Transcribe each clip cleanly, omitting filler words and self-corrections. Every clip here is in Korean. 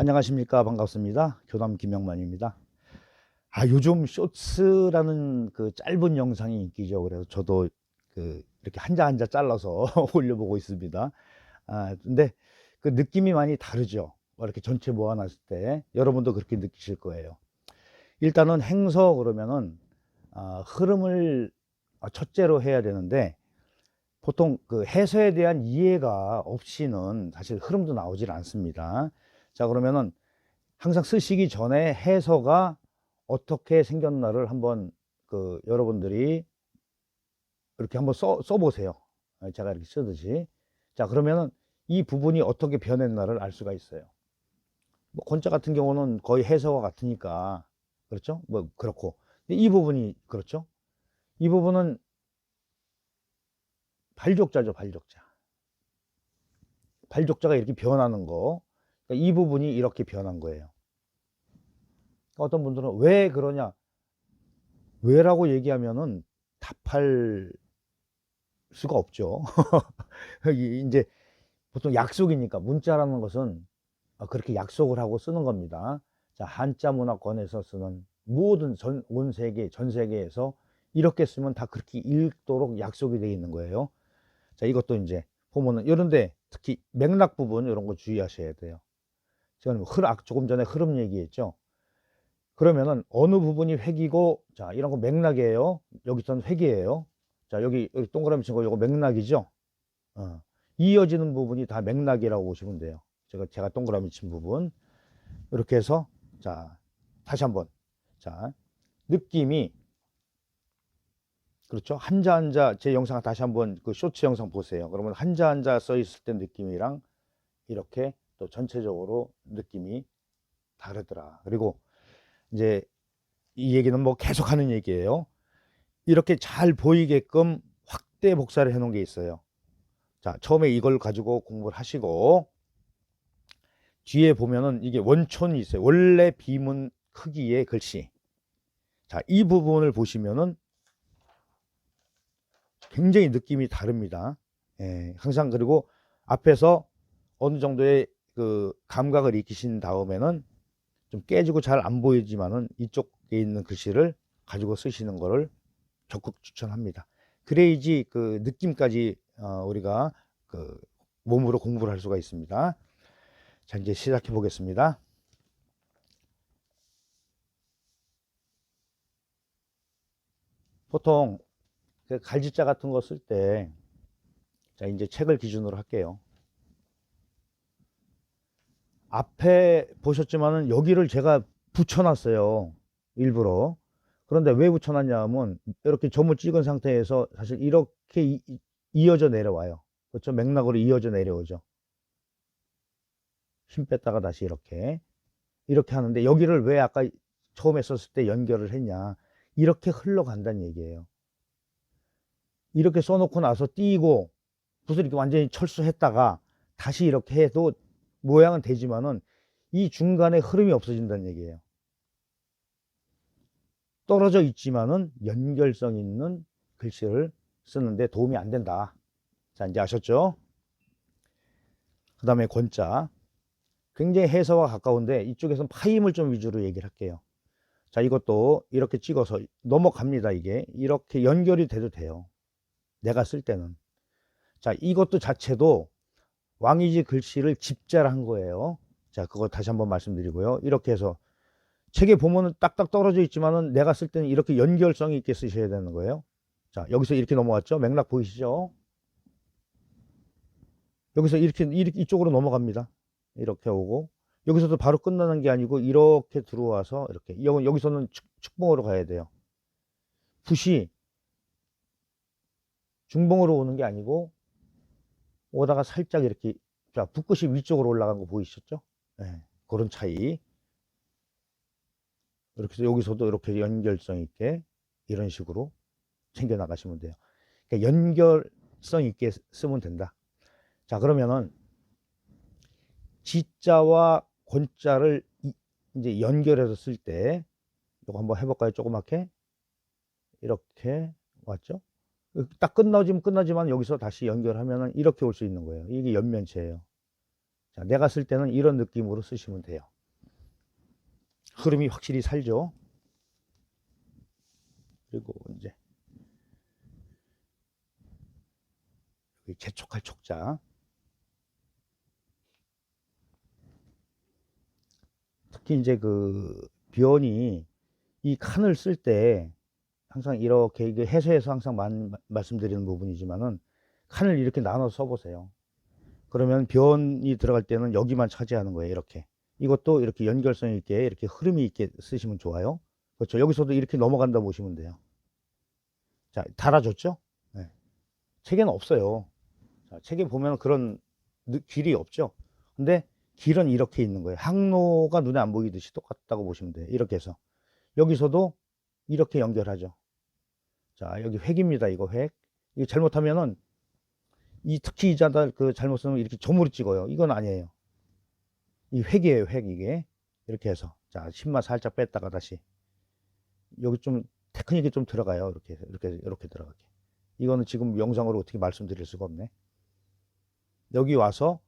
안녕하십니까. 반갑습니다. 교남 김영만입니다. 요즘 쇼츠라는 그 짧은 영상이 인기죠. 그래서 저도 이렇게 한자 한자 잘라서 올려보고 있습니다. 근데 그 느낌이 많이 다르죠. 이렇게 전체 모아놨을 때 여러분도 그렇게 느끼실 거예요. 일단은 행서 그러면은 흐름을 첫째로 해야 되는데, 보통 그 해서에 대한 이해가 없이는 사실 흐름도 나오질 않습니다. 자, 그러면은 항상 쓰시기 전에 해서가 어떻게 생겼나를 한번 여러분들이 이렇게 한번 써보세요. 제가 이렇게 쓰듯이. 자, 그러면은 이 부분이 어떻게 변했나를 알 수가 있어요. 뭐 권자 같은 경우는 거의 해서와 같으니까 그렇죠? 뭐 그렇고, 근데 이 부분이 그렇죠? 이 부분은 발족자죠, 발족자. 발족자가 이렇게 변하는 거. 그러니까 이 부분이 이렇게 변한 거예요. 어떤 분들은 왜 그러냐? 왜라고 얘기하면은 답할 수가 없죠. 여기 이제 보통 약속이니까, 문자라는 것은 그렇게 약속을 하고 쓰는 겁니다. 자, 한자 문화권에서 쓰는 모든 온 세계, 전 세계에서 이렇게 쓰면 다 그렇게 읽도록 약속이 되어 있는 거예요. 자, 이것도 이제 보면은 이런데 특히 맥락 부분 이런 거 주의하셔야 돼요. 제가 조금 전에 흐름 얘기했죠. 그러면은 어느 부분이 획이고, 자, 이런 거 맥락이에요. 여기서는 획이에요. 자, 여기 동그라미 친 거 이거 맥락이죠. 이어지는 부분이 다 맥락이라고 보시면 돼요. 제가 동그라미 친 부분. 이렇게 해서, 자, 다시 한번. 자, 느낌이, 그렇죠. 한자 한자, 제 영상 다시 한번 그 쇼츠 영상 보세요. 그러면 한자 한자 써 있을 때 느낌이랑 이렇게 또 전체적으로 느낌이 다르더라. 그리고 이제 이 얘기는 뭐 계속 하는 얘기예요. 이렇게 잘 보이게끔 확대 복사를 해 놓은 게 있어요. 자, 처음에 이걸 가지고 공부를 하시고, 뒤에 보면은 이게 원촌이 있어요. 원래 비문 크기의 글씨. 자, 이 부분을 보시면은 굉장히 느낌이 다릅니다. 항상. 그리고 앞에서 어느 정도의 그 감각을 익히신 다음에는 좀 깨지고 잘 안 보이지만은 이쪽에 있는 글씨를 가지고 쓰시는 거를 적극 추천합니다. 그래야지 그 느낌까지 우리가 그 몸으로 공부를 할 수가 있습니다. 자, 이제 시작해 보겠습니다. 보통 그 갈지자 같은 거 쓸 때, 자, 이제 책을 기준으로 할게요. 앞에 보셨지만은 여기를 제가 붙여놨어요. 일부러. 그런데 왜 붙여놨냐 하면, 이렇게 점을 찍은 상태에서 사실 이렇게 이어져 내려와요. 그렇죠? 맥락으로 이어져 내려오죠. 힘 뺐다가 다시 이렇게 하는데, 여기를 왜 아까 처음에 썼을 때 연결을 했냐, 이렇게 흘러간다는 얘기예요. 이렇게 써놓고 나서 띄고 붓을 이렇게 완전히 철수했다가 다시 이렇게 해도 모양은 되지만은 이 중간에 흐름이 없어진다는 얘기예요. 떨어져 있지만은 연결성 있는 글씨를 쓰는데 도움이 안 된다. 자, 이제 아셨죠? 그 다음에 권자. 굉장히 해서와 가까운데 이쪽에서는 파임을 좀 위주로 얘기를 할게요. 자, 이것도 이렇게 찍어서 넘어갑니다. 이게 이렇게 연결이 돼도 돼요. 내가 쓸 때는. 자, 이것도 자체도 왕이지 글씨를 집자를 한 거예요. 자, 그거 다시 한번 말씀드리고요. 이렇게 해서 책에 보면은 딱딱 떨어져 있지만은 내가 쓸 때는 이렇게 연결성이 있게 쓰셔야 되는 거예요. 자, 여기서 이렇게 넘어갔죠? 맥락 보이시죠? 여기서 이렇게 이쪽으로 넘어갑니다. 이렇게 오고, 여기서도 바로 끝나는 게 아니고 이렇게 들어와서 이렇게, 여기서는 축봉으로 가야 돼요. 붓이 중봉으로 오는 게 아니고 오다가 살짝 이렇게, 자, 붓끝이 위쪽으로 올라간 거 보이셨죠? 네, 그런 차이. 이렇게 해서 여기서도 이렇게 연결성 있게 이런 식으로 챙겨 나가시면 돼요. 그러니까 연결성 있게 쓰면 된다. 자, 그러면은 지자와 권자를 이제 연결해서 쓸 때 이거 한번 해볼까요? 조그맣게 이렇게 왔죠? 딱 끝나지만 여기서 다시 연결하면은 이렇게 올 수 있는 거예요. 이게 연면체예요. 자, 내가 쓸 때는 이런 느낌으로 쓰시면 돼요. 흐름이 확실히 살죠. 그리고 이제 재촉할 촉자. 특히 이제 그 변이 이 칸을 쓸 때 항상 이렇게 이게 해서해서 항상 말씀드리는 부분이지만은 칸을 이렇게 나눠서 써보세요. 그러면 변이 들어갈 때는 여기만 차지하는 거예요. 이렇게. 이것도 이렇게 연결성 있게 이렇게 흐름이 있게 쓰시면 좋아요. 그렇죠. 여기서도 이렇게 넘어간다 보시면 돼요. 자, 달아줬죠? 네. 책에는 없어요. 자, 책에 보면 그런 길이 없죠. 근데 길은 이렇게 있는 거예요. 항로가 눈에 안 보이듯이 똑같다고 보시면 돼요. 이렇게 해서. 여기서도 이렇게 연결하죠. 자, 여기 획입니다. 이거 획. 이거 잘못하면은 특히 이 자달 그 잘못 쓰면 이렇게 점으로 찍어요. 이건 아니에요. 이 획이에요. 획 이게. 이렇게 해서. 자, 심마 살짝 뺐다가 다시. 여기 좀 테크닉이 좀 들어가요. 이렇게 들어가게. 이거는 지금 영상으로 어떻게 말씀드릴 수가 없네. 여기 와서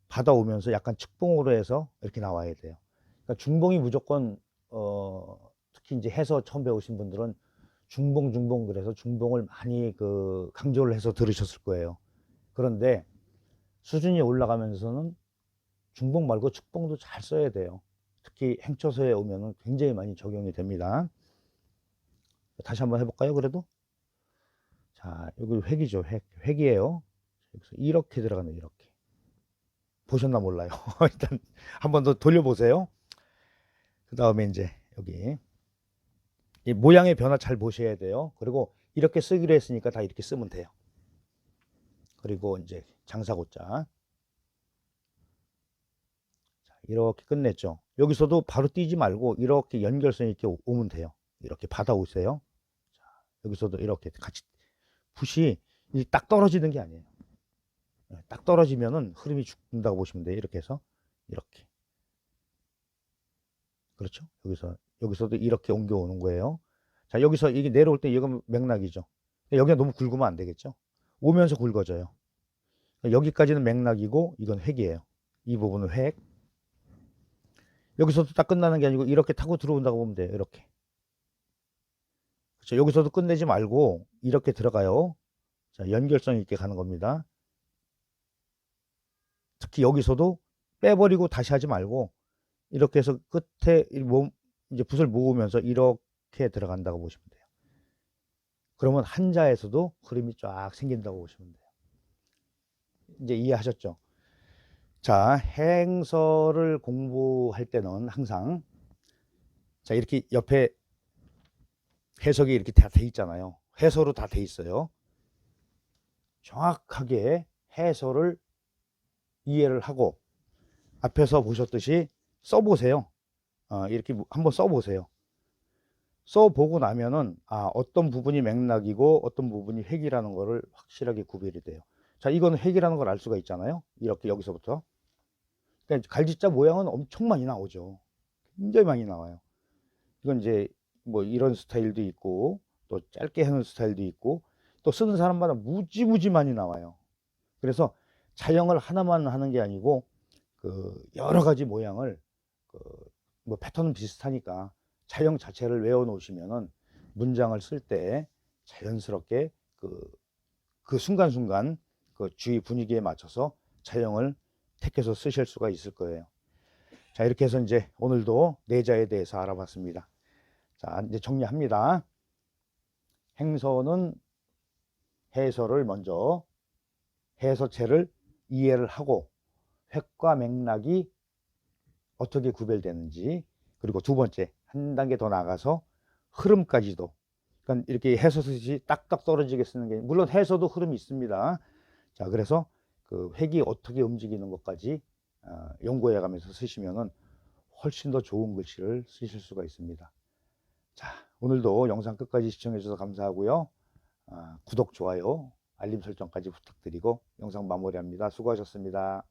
받아오면서 약간 측봉으로 해서 이렇게 나와야 돼요. 그러니까 중봉이 무조건 특히 이제 해서 처음 배우신 분들은 중봉 그래서 중봉을 많이 강조를 해서 들으셨을 거예요. 그런데 수준이 올라가면서는 중봉 말고 측봉도 잘 써야 돼요. 특히 행처서에 오면은 굉장히 많이 적용이 됩니다. 다시 한번 해볼까요? 그래도 자, 여기 획이죠. 획이에요. 여기서 이렇게 들어가는 이렇게 보셨나 몰라요. 일단 한번 더 돌려보세요. 그 다음에 이제 여기 이 모양의 변화 잘 보셔야 돼요. 그리고 이렇게 쓰기로 했으니까 다 이렇게 쓰면 돼요. 그리고 이제 장사고자 이렇게 끝냈죠. 여기서도 바로 띄지 말고 이렇게 연결성 있게 오면 돼요. 이렇게 받아오세요. 자, 여기서도 이렇게 같이 붓이 딱 떨어지는 게 아니에요. 딱 떨어지면은 흐름이 죽는다고 보시면 돼요. 이렇게 해서 이렇게. 그렇죠? 여기서도 이렇게 옮겨오는 거예요. 자, 여기서 이게 내려올 때 이건 맥락이죠. 여기가 너무 굵으면 안 되겠죠? 오면서 굵어져요. 여기까지는 맥락이고 이건 획이에요. 이 부분은 획. 여기서도 딱 끝나는 게 아니고 이렇게 타고 들어온다고 보면 돼요. 이렇게. 그렇죠? 여기서도 끝내지 말고 이렇게 들어가요. 자, 연결성 있게 가는 겁니다. 특히 여기서도 빼버리고 다시 하지 말고 이렇게 해서 끝에 이제 붓을 모으면서 이렇게 들어간다고 보시면 돼요. 그러면 한자에서도 흐름이 쫙 생긴다고 보시면 돼요. 이제 이해하셨죠? 자, 행서를 공부할 때는 항상 자, 이렇게 옆에 해석이 이렇게 다 돼 있잖아요. 해서로 다 돼 있어요. 정확하게 해설을 이해를 하고 앞에서 보셨듯이 써보세요. 이렇게 한번 써보세요. 써보고 나면은 어떤 부분이 맥락이고 어떤 부분이 획이라는 거를 확실하게 구별이 돼요. 자, 이거는 획이라는 걸 알 수가 있잖아요. 이렇게 여기서부터. 그러니까 갈짓자 모양은 엄청 많이 나오죠. 굉장히 많이 나와요. 이건 이제 뭐 이런 스타일도 있고 또 짧게 하는 스타일도 있고 또 쓰는 사람마다 무지 많이 나와요. 그래서 자형을 하나만 하는 게 아니고 여러 가지 모양을 뭐 패턴은 비슷하니까 자형 자체를 외워 놓으시면은 문장을 쓸 때 자연스럽게 그 순간순간 그 주위 분위기에 맞춰서 자형을 택해서 쓰실 수가 있을 거예요. 자, 이렇게 해서 이제 오늘도 내자에 대해서 알아봤습니다. 자, 이제 정리합니다. 행서는 해설을 먼저 해서체를 이해를 하고 획과 맥락이 어떻게 구별되는지, 그리고 두 번째 한 단계 더 나가서 흐름까지도, 그러니까 이렇게 해서 쓰듯이 딱딱 떨어지게 쓰는 게, 물론 해서도 흐름이 있습니다. 자, 그래서 그 획이 어떻게 움직이는 것까지 연구해 가면서 쓰시면은 훨씬 더 좋은 글씨를 쓰실 수가 있습니다. 자, 오늘도 영상 끝까지 시청해 주셔서 감사하고요. 구독, 좋아요, 알림 설정까지 부탁드리고 영상 마무리합니다. 수고하셨습니다.